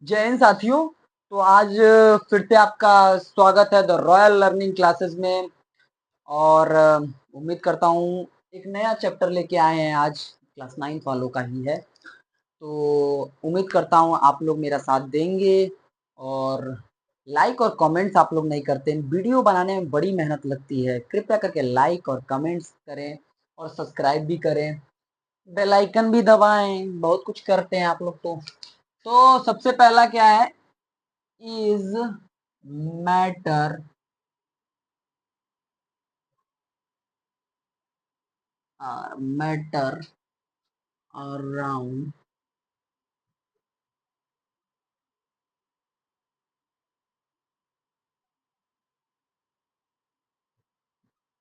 जय हिंद साथियों। तो आज फिर से आपका स्वागत है द रॉयल लर्निंग क्लासेस में। और उम्मीद करता हूँ एक नया चैप्टर लेके आए हैं आज, क्लास 9 वालों का ही है। तो उम्मीद करता हूँ आप लोग मेरा साथ देंगे। और लाइक और कमेंट्स आप लोग नहीं करते, वीडियो बनाने में बड़ी मेहनत लगती है, कृपया करके लाइक और कमेंट्स करें और सब्सक्राइब भी करें, बेल आइकन भी दबाएं, बहुत कुछ करते हैं आप लोग। तो सबसे पहला क्या है, is matter matter around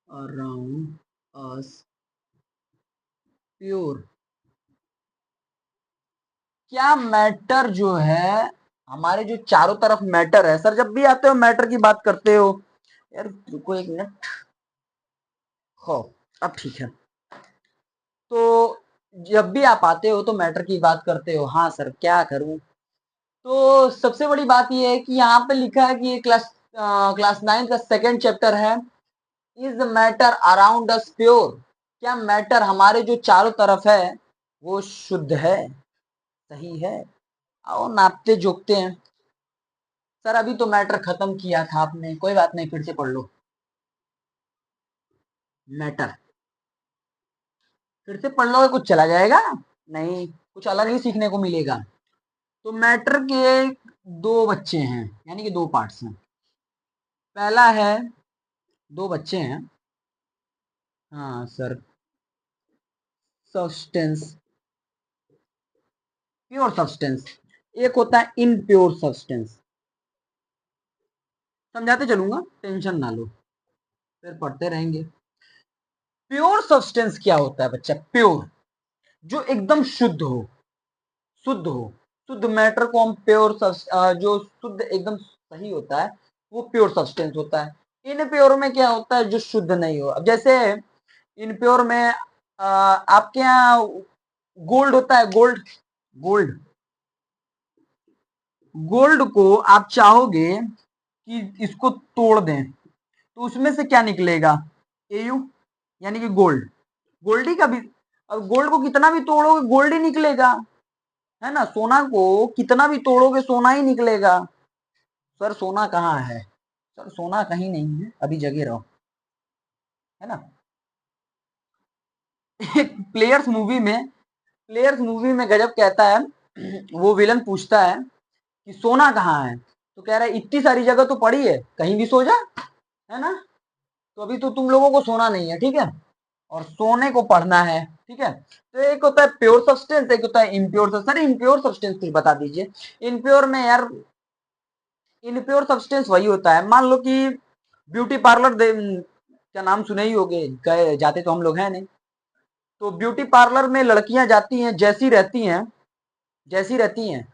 around us pure। क्या मैटर जो है, हमारे जो चारों तरफ मैटर है। सर जब भी आते हो मैटर की बात करते हो। यार रुको एक मिनट। हो, अब ठीक है। तो जब भी आप आते हो तो मैटर की बात करते हो। हाँ सर क्या करूं। तो सबसे बड़ी बात यह है कि यहाँ पे लिखा है कि ये क्लास 9 का सेकंड चैप्टर है, is matter around us pure. क्या मैटर हमारे जो चारों तरफ है वो शुद्ध है, सही है। आओ नापते जोखते हैं। सर अभी तो मैटर खत्म किया था आपने, कोई बात नहीं फिर से पढ़ लो। मैटर फिर से पढ़ लोगे कुछ चला जाएगा नहीं, कुछ अलग ही सीखने को मिलेगा। तो मैटर के दो बच्चे हैं, यानी कि दो पार्ट्स हैं। पहला है, दो बच्चे हैं। हाँ सर, सब्सटेंस, प्योर सब्सटेंस, एक होता है इनप्योर सब्सटेंस। समझाते चलूंगा, टेंशन ना लो, फिर पढ़ते रहेंगे। प्योर सब्सटेंस क्या होता है बच्चा? प्योर जो एकदम शुद्ध हो, शुद्ध हो। शुद्ध मैटर को हम प्योर जो शुद्ध एकदम सही होता है वो प्योर सब्सटेंस होता है। इनप्योर में क्या होता है? जो शुद्ध नहीं हो। अब जैसे इनप्योर में आपके यहाँ गोल्ड होता है, गोल्ड। गोल्ड गोल्ड को आप चाहोगे कि इसको तोड़ दें तो उसमें से क्या निकलेगा? एयू, यानी कि गोल्ड। गोल्ड ही का भी, अब गोल्ड को कितना भी तोड़ोगे गोल्ड ही निकलेगा, है ना। सोना को कितना भी तोड़ोगे सोना ही निकलेगा। सर सोना कहाँ है? सर सोना कहीं नहीं है, अभी जगे रहो, है ना। एक प्लेयर्स मूवी में गजब कहता है, वो विलन पूछता है कि सोना कहाँ है, तो कह रहा है इतनी सारी जगह तो पड़ी है, कहीं भी सो जा, है ना। तो अभी तो तुम लोगों को सोना नहीं है, ठीक है, और सोने को पढ़ना है, ठीक है। तो एक होता है प्योर सब्सटेंस, एक होता है impure substance. Sir impure substance कुछ बता दीजिए। इम्प्योर में यार, इनप्योर सब्सटेंस वही होता है, मान लो कि ब्यूटी पार्लर क्या नाम सुने ही होगे, गए जाते तो हम लोग हैं नहीं। तो ब्यूटी पार्लर में लड़कियां जाती हैं, जैसी रहती हैं, जैसी रहती हैं,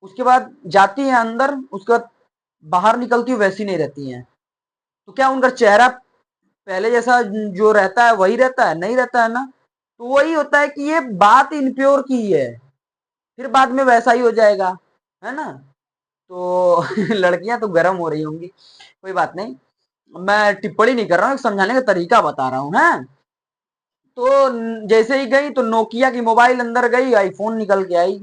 उसके बाद जाती हैं अंदर, उसके बाद बाहर निकलती हुई वैसी नहीं रहती हैं। तो क्या उनका चेहरा पहले जैसा जो रहता है वही रहता है? नहीं रहता है ना। तो वही होता है कि ये बात इनप्योर की है, फिर बाद में वैसा ही हो जाएगा, है ना। तो लड़कियां तो गर्म हो रही होंगी, कोई बात नहीं, मैं टिप्पणी नहीं कर रहा हूँ, समझाने का तरीका बता रहा हूँ, है। तो जैसे ही गई तो नोकिया की मोबाइल अंदर गई, आईफोन निकल के आई।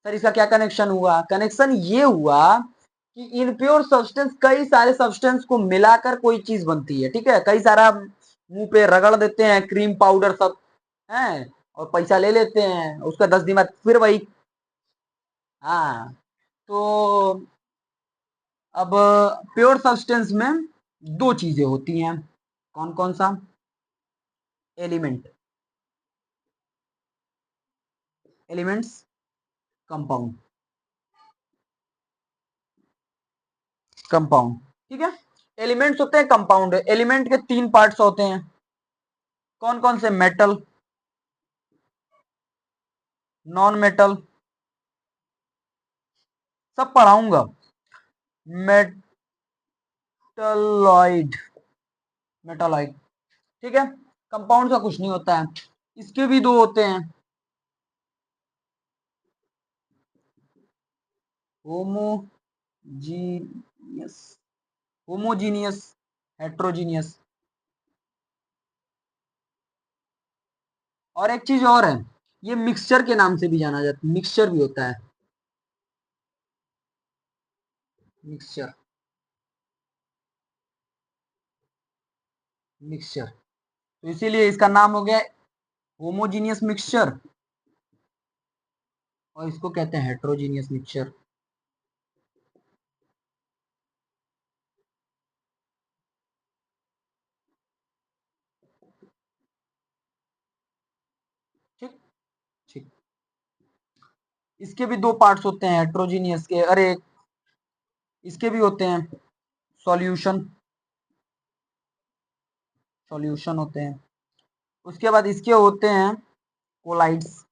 सर इसका क्या कनेक्शन हुआ? कनेक्शन ये हुआ कि इनप्योर सब्सटेंस कई सारे सब्सटेंस को मिलाकर कोई चीज बनती है, ठीक है। कई सारा मुंह पे रगड़ देते हैं, क्रीम पाउडर सब है, और पैसा ले लेते हैं, उसका 10 दिन बाद फिर वही। हाँ, तो अब प्योर सब्सटेंस में दो चीजें होती हैं, कौन कौन सा? एलिमेंट, एलिमेंट्स, कंपाउंड, कंपाउंड, ठीक है। एलिमेंट्स होते हैं, कंपाउंड है। एलिमेंट के तीन पार्ट्स होते हैं, कौन कौन से? मेटल, नॉन मेटल, सब पढ़ाऊंगा। मेटलॉइड, मेटालॉइड, ठीक है। कंपाउंड का कुछ नहीं होता है। इसके भी दो होते हैं, होमोजीनियस, होमोजीनियस, हेट्रोजीनियस। और एक चीज और है, ये मिक्सचर के नाम से भी जाना जाता है, मिक्सचर भी होता है, मिक्सचर, मिक्सचर। तो इसीलिए इसका नाम हो गया होमोजीनियस मिक्सचर, और इसको कहते हैं हेट्रोजीनियस मिक्सचर। ठीक, ठीक। इसके भी दो पार्ट्स होते हैं हेट्रोजीनियस के, अरे इसके भी होते हैं सॉल्यूशन, सॉल्यूशन होते हैं। उसके बाद इसके होते हैं कोलाइड्स,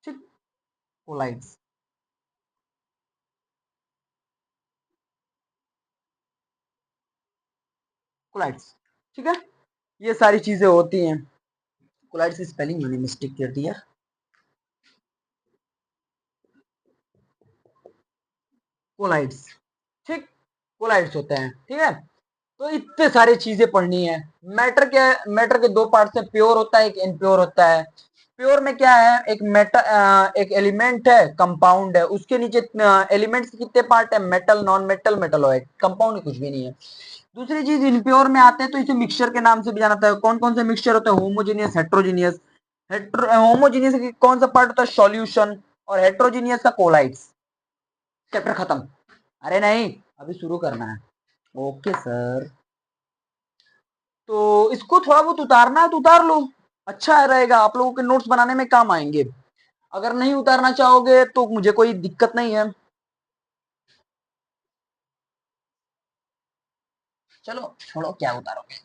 ठीक, कोलाइड्स, कोलाइड्स, ठीक है। ये सारी चीजें होती हैं। कोलाइड्स की स्पेलिंग मैंने मिस्टेक कर दिया, कोलाइड्स, ठीक, कोलाइड्स होते हैं, ठीक है। तो इतने सारी चीजें पढ़नी है। मैटर क्या है, मैटर के दो पार्ट है, प्योर होता है, एक इनप्योर होता है। प्योर में क्या है, एक मेटल, एक एलिमेंट है, कंपाउंड है, उसके नीचे एलिमेंट्स के कितने पार्ट है, metal, non metal, metalloid, compound कुछ भी नहीं है। दूसरी चीज इनप्योर में आते हैं तो इसे मिक्सचर के नाम से भी जाना जाता है। कौन कौन से मिक्सचर होते हैं, होमोजीनियस, हेट्रोजीनियस। होमोजीनियस कौन सा पार्ट होता है, सॉल्यूशन, और हेट्रोजीनियस का कोलाइड्स। चैप्टर खत्म। अरे नहीं, अभी शुरू करना है। Okay sir. तो इसको थोड़ा बहुत उतारना है तो उतार लो, अच्छा रहेगा, आप लोगों के नोट्स बनाने में काम आएंगे। अगर नहीं उतारना चाहोगे तो मुझे कोई दिक्कत नहीं है। चलो छोड़ो, क्या उतारोगे,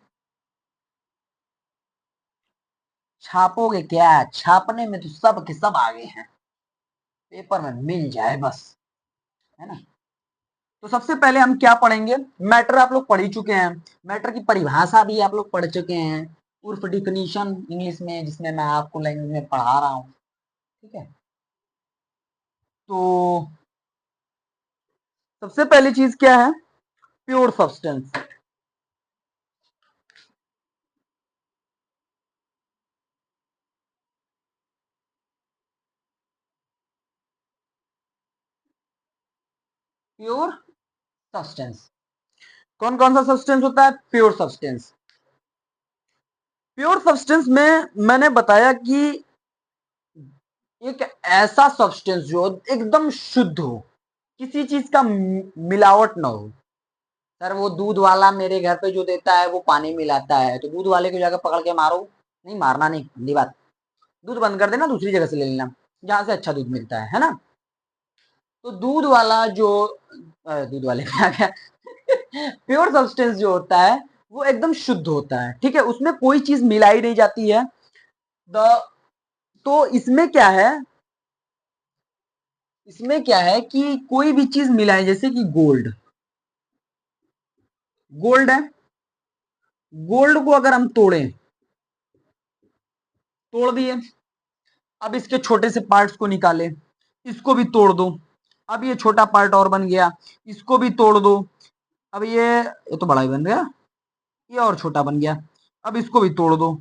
छापोगे क्या, छापने में तो सब के सब आगे हैं, पेपर में मिल जाए बस, है ना। तो सबसे पहले हम क्या पढ़ेंगे, मैटर आप लोग पढ़ ही चुके हैं, मैटर की परिभाषा भी आप लोग पढ़ चुके हैं, उर्फ डिफिनीशन इंग्लिश में, जिसमें मैं आपको लैंग्वेज में पढ़ा रहा हूँ, ठीक है। तो सबसे पहली चीज क्या है, प्योर सब्सटेंस। प्योर सब्सटेंस, कौन कौन सा सब्सटेंस होता है, प्योर सब्सटेंस। प्योर सब्सटेंस में मैंने बताया कि एक ऐसा सब्सटेंस जो एकदम शुद्ध हो, किसी चीज का मिलावट ना हो। सर वो दूध वाला मेरे घर पे जो देता है वो पानी मिलाता है, तो दूध वाले को जाकर पकड़ के मारो, नहीं मारना नहीं, गंदी बात। दूध बंद कर देना, दूसरी जगह से ले लेना जहां से अच्छा दूध मिलता है ना। तो दूध वाला जो दूध वाले में आ गया प्योर सब्सटेंस जो होता है वो एकदम शुद्ध होता है, ठीक है, उसमें कोई चीज मिलाई नहीं जाती है। द तो इसमें क्या है कि कोई भी चीज मिलाए, जैसे कि गोल्ड, गोल्ड है, गोल्ड को अगर हम तोड़ दिए, अब इसके छोटे से पार्ट्स को निकाले, इसको भी तोड़ दो, अब ये छोटा पार्ट और बन गया, इसको भी तोड़ दो, अब ये तो बड़ा ही बन गया, ये और छोटा बन गया, अब इसको भी तोड़ दो,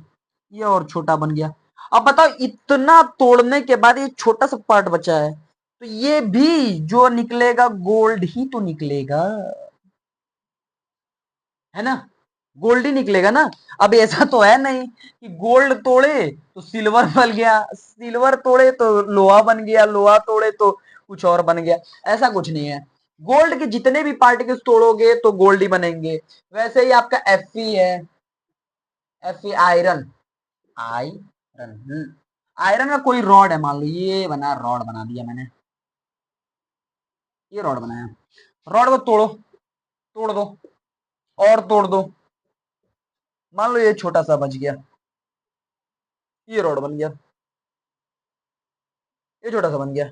ये और छोटा बन गया। अब बताओ, इतना तोड़ने के बाद ये छोटा सा पार्ट बचा है, तो ये भी जो निकलेगा गोल्ड ही तो निकलेगा, है ना, गोल्ड ही निकलेगा ना। अब ऐसा तो है नहीं कि गोल्ड तोड़े तो सिल्वर बन गया, सिल्वर तोड़े तो लोहा बन गया, लोहा तोड़े तो कुछ और बन गया, ऐसा कुछ नहीं है। गोल्ड के जितने भी पार्टिकल्स तोड़ोगे तो गोल्ड ही बनेंगे। वैसे ही आपका Fe है, Fe आयरन, आयरन, आयरन का कोई रॉड है, मान लो ये बना, रॉड बना दिया मैंने, ये रॉड बनाया, रॉड को तोड़ो, तोड़ दो, और तोड़ दो, मान लो ये छोटा सा बच गया, ये रॉड बन गया, ये छोटा सा बन गया।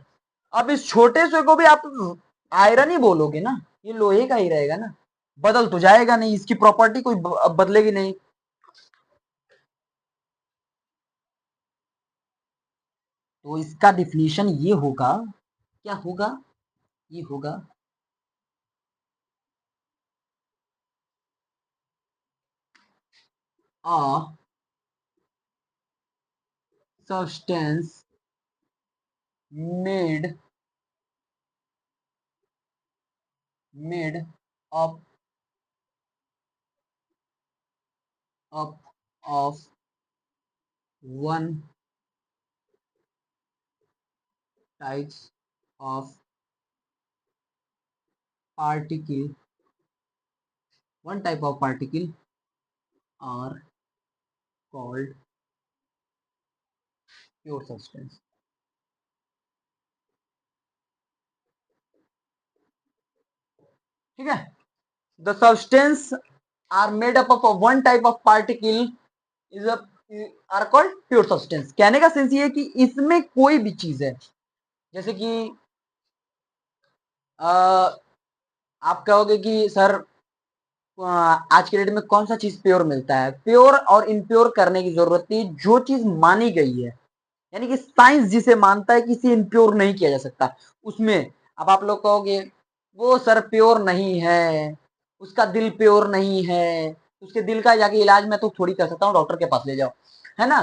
अब इस छोटे से को भी आप आयरन ही बोलोगे ना, ये लोहे का ही रहेगा ना, बदल तो जाएगा नहीं, इसकी प्रॉपर्टी कोई बदलेगी नहीं। तो इसका डिफिनीशन ये होगा क्या होगा? ये होगा a substance made made up up of one types of particle one type of particle are called pure substance. ठीक है, the substance are made up of one type of particle is are called pure substance. कहने का sense ये है कि इसमें कोई भी चीज है, जैसे कि आप कहोगे कि सर आज के डेट में कौन सा चीज प्योर मिलता है? प्योर और इनप्योर करने की जरूरत नहीं, जो चीज मानी गई है, यानी कि साइंस जिसे मानता है कि इसे इनप्योर नहीं किया जा सकता, उसमें अब आप लोग कहोगे वो सर प्योर नहीं है, उसका दिल प्योर नहीं है, उसके दिल का जाके इलाज मैं तो थोड़ी कर सकता हूँ, डॉक्टर के पास ले जाओ, है ना?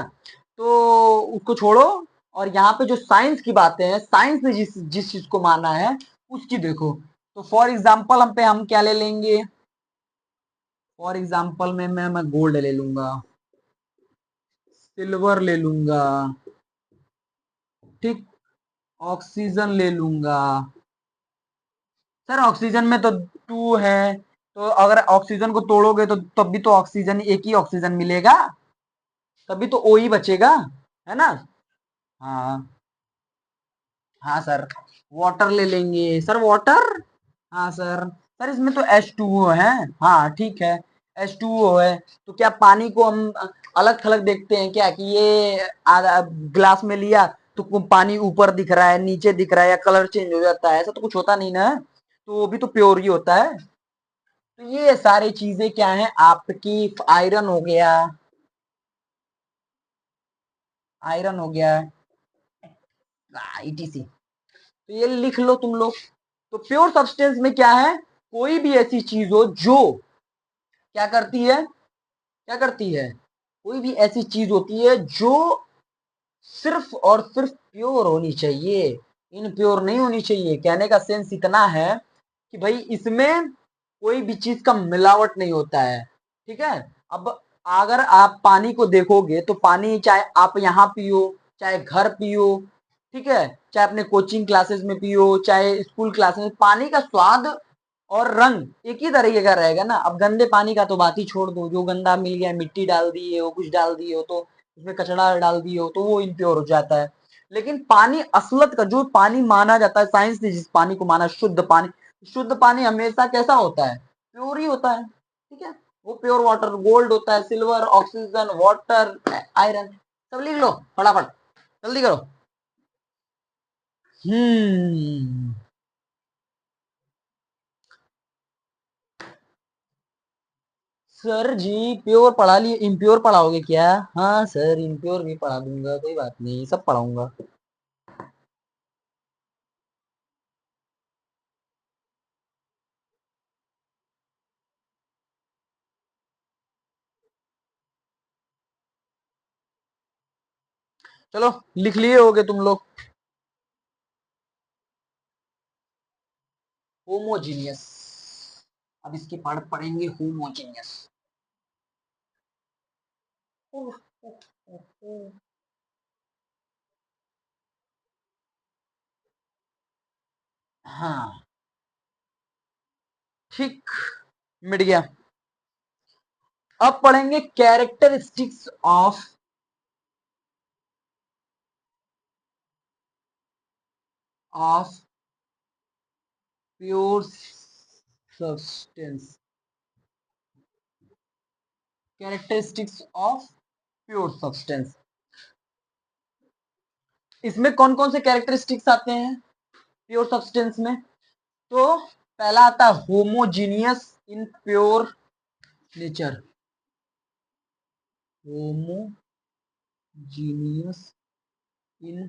तो उसको छोड़ो, और यहाँ पे जो साइंस की बातें हैं, साइंस ने जिस जिस चीज को माना है उसकी देखो। तो फॉर एग्जाम्पल हम क्या ले लेंगे? फॉर एग्जाम्पल में मैं गोल्ड ले लूंगा, सिल्वर ले लूंगा, ठीक, ऑक्सीजन ले लूंगा। सर ऑक्सीजन में तो टू है, तो अगर ऑक्सीजन को तोड़ोगे तो तब भी तो ऑक्सीजन, एक ही ऑक्सीजन मिलेगा, तभी तो ओ ही बचेगा, है ना? हाँ, हाँ सर, वाटर ले लेंगे सर, वाटर। हाँ सर, सर इसमें तो H2O है। हाँ ठीक है, H2O है, तो क्या पानी को हम अलग थलग देखते हैं क्या, कि ये आधा ग्लास में लिया तो पानी ऊपर दिख रहा है, नीचे दिख रहा है, या कलर चेंज हो जाता है? ऐसा तो कुछ होता नहीं ना, तो वो भी तो प्योर ही होता है। तो ये सारी चीजें क्या है आपकी? आयरन हो गया, आयरन हो गया, ईटीसी। तो ये लिख लो तुम लोग। तो प्योर सब्सटेंस में क्या है? कोई भी ऐसी चीज हो जो क्या करती है, क्या करती है? कोई भी ऐसी चीज होती है जो सिर्फ और सिर्फ प्योर होनी चाहिए, इनप्योर नहीं होनी चाहिए। कहने का सेंस इतना है कि भाई इसमें कोई भी चीज का मिलावट नहीं होता है, ठीक है? अब अगर आप पानी को देखोगे तो पानी चाहे आप यहाँ पियो, चाहे घर पियो, ठीक है, चाहे अपने कोचिंग क्लासेस में पियो, चाहे स्कूल क्लासेस में, पानी का स्वाद और रंग एक ही तरीके का रहेगा ना। अब गंदे पानी का तो बात ही छोड़ दो, जो गंदा मिल गया, मिट्टी डाल दी है, वो कुछ डाल दी हो, तो उसमें कचड़ा डाल दी हो, तो वो इम्प्योर हो जाता है। लेकिन पानी असलत का जो पानी माना जाता है, साइंस ने जिस पानी को माना शुद्ध पानी, शुद्ध पानी हमेशा कैसा होता है? प्योर ही होता है, ठीक है? वो प्योर वाटर, गोल्ड होता है, सिल्वर, ऑक्सीजन, वाटर, आयरन। सब लिख लो फटाफट, जल्दी करो। हम्म, सर जी प्योर पढ़ा लिए, इम्प्योर पढ़ाओगे क्या? हाँ सर, इम्प्योर भी पढ़ा दूंगा, कोई बात नहीं, सब पढ़ाऊंगा। चलो, लिख लिए होगे तुम लोग। होमोजीनियस, अब इसके पढ़ेंगे होमोजीनियस। हाँ, ठीक, मिट गया। अब पढ़ेंगे characteristics of of pure substance, characteristics of pure substance. इसमें कौन कौन से कैरेक्टरिस्टिक्स आते हैं प्योर सब्सटेंस में? तो पहला आता है homogeneous in pure nature, homogeneous in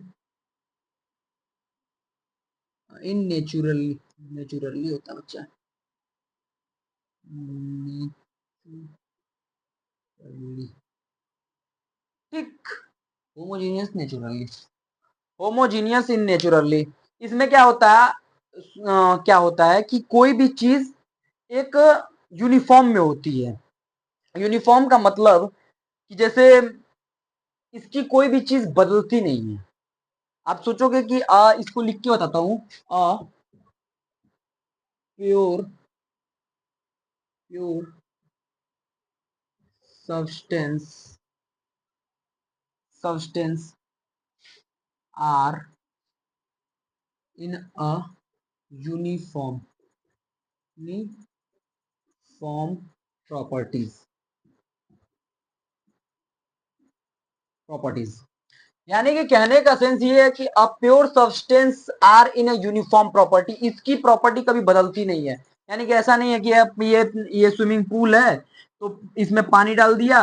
in naturally, naturally होता है बच्चा, नेचुरली, ठीक। होमोजीनियस नेचुरली, होमोजीनियस इन नेचुरली, इसमें क्या होता है, क्या होता है कि कोई भी चीज एक यूनिफॉर्म में होती है। यूनिफॉर्म का मतलब कि जैसे इसकी कोई भी चीज बदलती नहीं है। आप सोचोगे कि इसको लिख के बताता हूं, a pure, pure substance, substance are in a uniform, uniform properties, properties, यानी कि कहने का सेंस ये है कि a pure substance are in a uniform property, इसकी प्रॉपर्टी कभी बदलती नहीं है। यानी कि ऐसा नहीं है कि आप ये स्विमिंग पूल है तो इसमें पानी डाल दिया,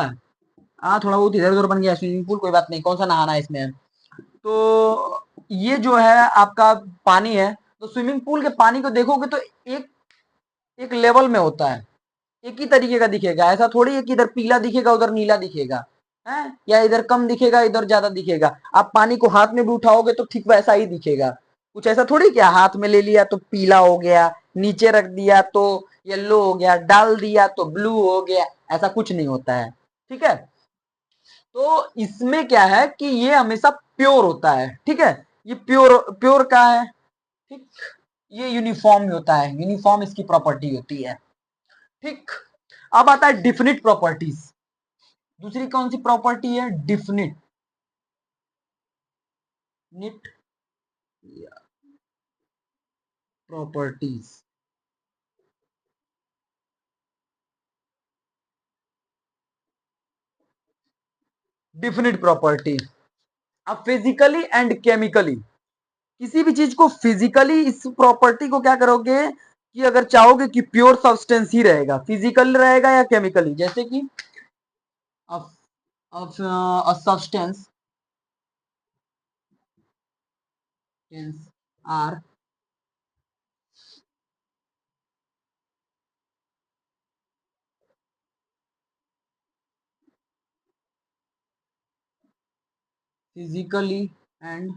थोड़ा बहुत इधर उधर बन गया स्विमिंग पूल, कोई बात नहीं, कौन सा नहाना है इसमें। तो ये जो है आपका पानी है, तो स्विमिंग पूल के पानी को देखोगे तो एक एक लेवल में होता है, एक ही तरीके का दिखेगा। ऐसा थोड़ी है कि इधर पीला दिखेगा उधर नीला दिखेगा, है, या इधर कम दिखेगा इधर ज्यादा दिखेगा। आप पानी को हाथ में भी उठाओगे तो ठीक वैसा ही दिखेगा। कुछ ऐसा थोड़ी क्या हाथ में ले लिया तो पीला हो गया, नीचे रख दिया तो येलो हो गया, डाल दिया तो ब्लू हो गया, ऐसा कुछ नहीं होता है, ठीक है। तो इसमें क्या है कि ये हमेशा प्योर होता है, ठीक है, ये प्योर प्योर का है, ठीक। ये यूनिफॉर्म होता है, यूनिफॉर्म इसकी प्रॉपर्टी होती है, ठीक। अब आता है डिफिनिट प्रॉपर्टीज। दूसरी कौन सी प्रॉपर्टी है, डिफिनिट, निट प्रॉपर्टीज, डिफिनिट प्रॉपर्टी। अब फिजिकली एंड केमिकली, किसी भी चीज को फिजिकली इस प्रॉपर्टी को क्या करोगे कि अगर चाहोगे कि प्योर सब्सटेंस ही रहेगा, फिजिकल रहेगा या केमिकली, जैसे कि substance are physically and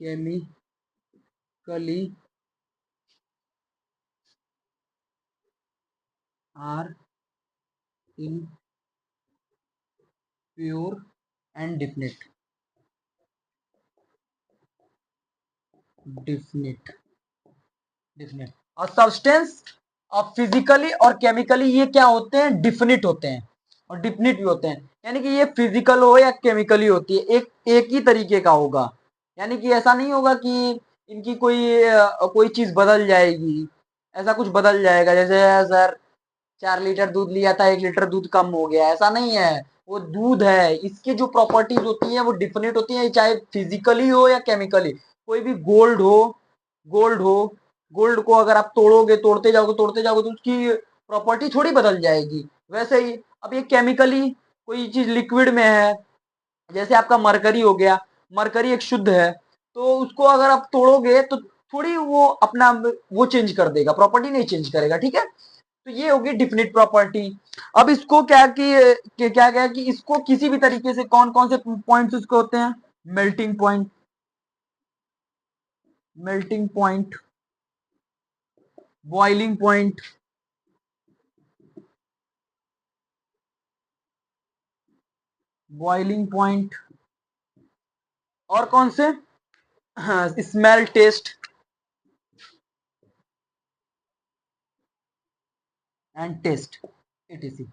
chemically are in pure and definite, definite, definite. और सब्सटेंस और फिजिकली और केमिकली ये क्या होते हैं, डिफिनिट होते हैं और डिफिनिट भी होते हैं। यानी कि ये फिजिकल हो या केमिकली होती है, एक एक ही तरीके का होगा। यानी कि ऐसा नहीं होगा कि इनकी कोई चीज बदल जाएगी, ऐसा कुछ बदल जाएगा जैसे सर 4 लीटर दूध लिया था 1 लीटर दूध कम हो गया, ऐसा नहीं है। वो दूध है, इसकी जो प्रॉपर्टीज होती है वो डिफिनिट होती है, चाहे फिजिकली हो या केमिकली। कोई भी गोल्ड हो, गोल्ड हो, गोल्ड को अगर आप तोड़ोगे, तोड़ते जाओगे तो उसकी प्रॉपर्टी थोड़ी बदल जाएगी। वैसे ही अब ये केमिकली कोई चीज लिक्विड में है, जैसे आपका मरकरी हो गया, मरकरी एक शुद्ध है, तो उसको अगर आप तोड़ोगे तो थोड़ी वो अपना वो चेंज कर देगा, प्रॉपर्टी नहीं चेंज करेगा, ठीक है। तो ये होगी डिफिनिट प्रॉपर्टी। अब इसको क्या क्या कि इसको किसी भी तरीके से कौन कौन से पॉइंट्स उसको होते हैं, melting point, melting point, boiling point, boiling point, और कौन से, हाँ, smell taste and taste, etc।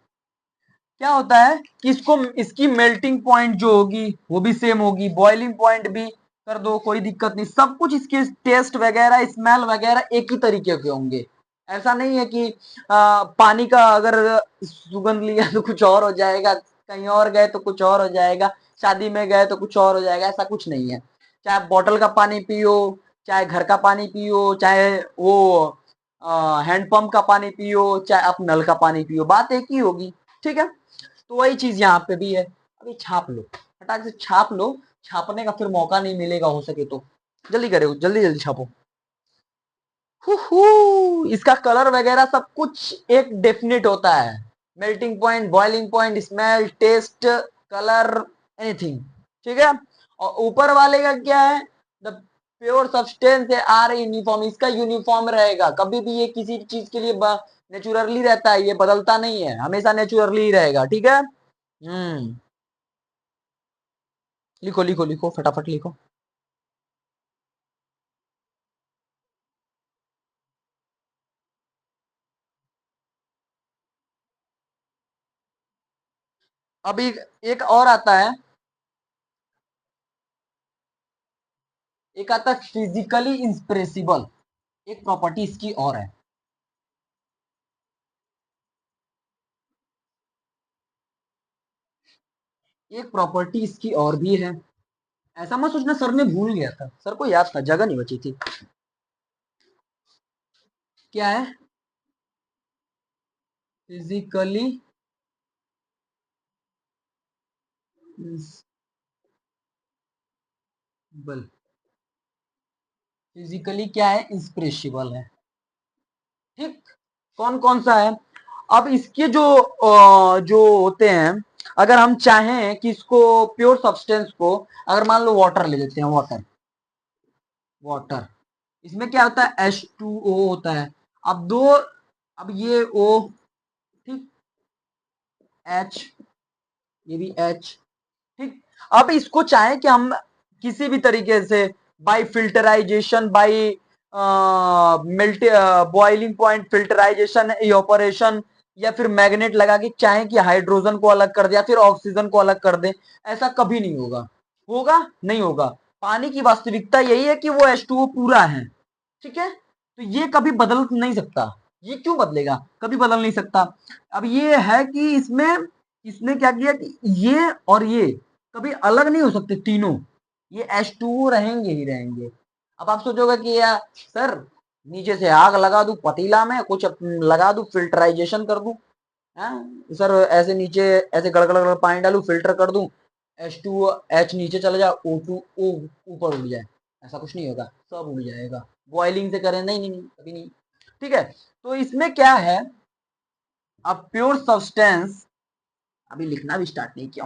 क्या होता है कि इसको इसकी मेल्टिंग पॉइंट जो होगी वो भी सेम होगी, बॉइलिंग पॉइंट भी कर दो कोई दिक्कत नहीं, सब कुछ इसके टेस्ट वगैरह स्मेल वगैरह एक ही तरीके के होंगे। ऐसा नहीं है कि पानी का अगर सुगंध लिया तो कुछ और हो जाएगा, कहीं और गए तो कुछ और हो जाएगा, शादी में गए तो कुछ और हो जाएगा, ऐसा कुछ नहीं है। चाहे आप बॉटल का पानी पियो, चाहे घर का पानी पियो, चाहे वो हैंडपंप का पानी पियो, चाहे आप नल का पानी पियो, बात एक ही होगी, ठीक है। तो वही चीज यहाँ पे भी है। अभी छाप लो, फटाक से छाप लो, छापने का फिर मौका नहीं मिलेगा हो सके तो। जल्दी करो, जल्दी जल्दी छापो। इसका कलर वगैरह सब कुछ एक डेफिनेट होता है, melting point, boiling point, smell, taste, colour, anything, ठीक है। और ऊपर वाले का क्या है, the pure substance are uniform, इसका यूनिफॉर्म रहेगा, कभी भी ये किसी चीज के लिए नेचुरली रहता है, ये बदलता नहीं है, हमेशा नेचुरली ही रहेगा, ठीक है। लिखो लिखो लिखो, फटाफट लिखो। अभी एक और आता है, एक आता है फिजिकली इंप्रेसिबल, एक प्रॉपर्टी इसकी और है। एक प्रॉपर्टी इसकी और भी है, ऐसा मत सोचना सर ने भूल गया था, सर को याद था, जगह नहीं बची थी। क्या है, फिजिकली इंस्प्रेसिबल, फिजिकली क्या है, इंस्प्रेसिबल है, ठीक। कौन कौन सा है, अब इसके जो जो होते हैं, अगर हम चाहें कि इसको प्योर सब्सटेंस को, अगर मान लो वाटर ले लेते हैं, वाटर, वाटर, इसमें क्या होता है, H2O होता है। अब दो, अब ये O, ठीक, H, ये भी H, ठीक। अब इसको चाहे कि हम किसी भी तरीके से, by filterization, by melt, boiling point filterization, evaporation, या फिर मैग्नेट लगा के चाहे कि हाइड्रोजन को अलग कर दे या फिर ऑक्सीजन को अलग कर दे, ऐसा कभी नहीं होगा, होगा नहीं होगा। पानी की वास्तविकता यही है कि वो H2O पूरा है, ठीक है। तो ये कभी बदल नहीं सकता, ये क्यों बदलेगा, कभी बदल नहीं सकता। अब ये है कि इसमें, इसने क्या किया कि ये और ये कभी अलग नहीं हो सकते तीनों, ये H2O रहेंगे ही रहेंगे। अब आप सोचोगे कि यार सर, नीचे से आग लगा दूं पतीला में, कुछ लगा दूं, फिल्टराइजेशन कर दूं, सर ऐसे नीचे, ऐसे गड़गड़ गड़ पानी डालू, फिल्टर कर दूं, H2H नीचे चला जाए, O2O ऊपर उड़ जाए, ऐसा कुछ नहीं होगा, सब उड़ जाएगा। बॉइलिंग से करें, नहीं नहीं नहीं, कभी नहीं, ठीक है। तो इसमें क्या है, अब प्योर सब्सटेंस, अभी लिखना भी स्टार्ट नहीं किया,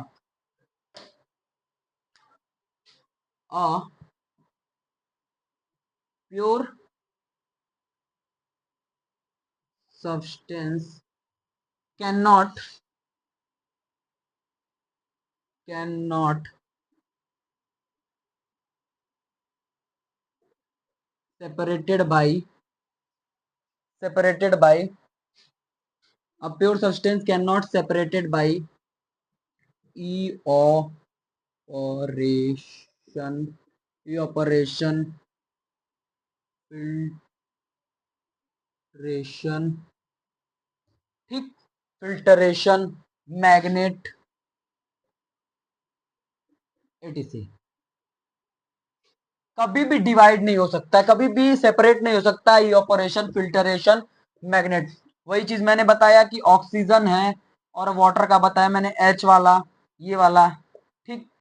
pure substance can not, can not separated by, separated by, a pure substance cannot separated by evaporation, evaporation, filtration, ठीक, फिल्टरेशन, मैग्नेट, etc, कभी भी डिवाइड नहीं हो सकता, कभी भी सेपरेट नहीं हो सकता, इवापोरेशन, फिल्टरेशन, मैग्नेट। वही चीज मैंने बताया कि ऑक्सीजन है, और वाटर का बताया मैंने H वाला, ये वाला, ठीक।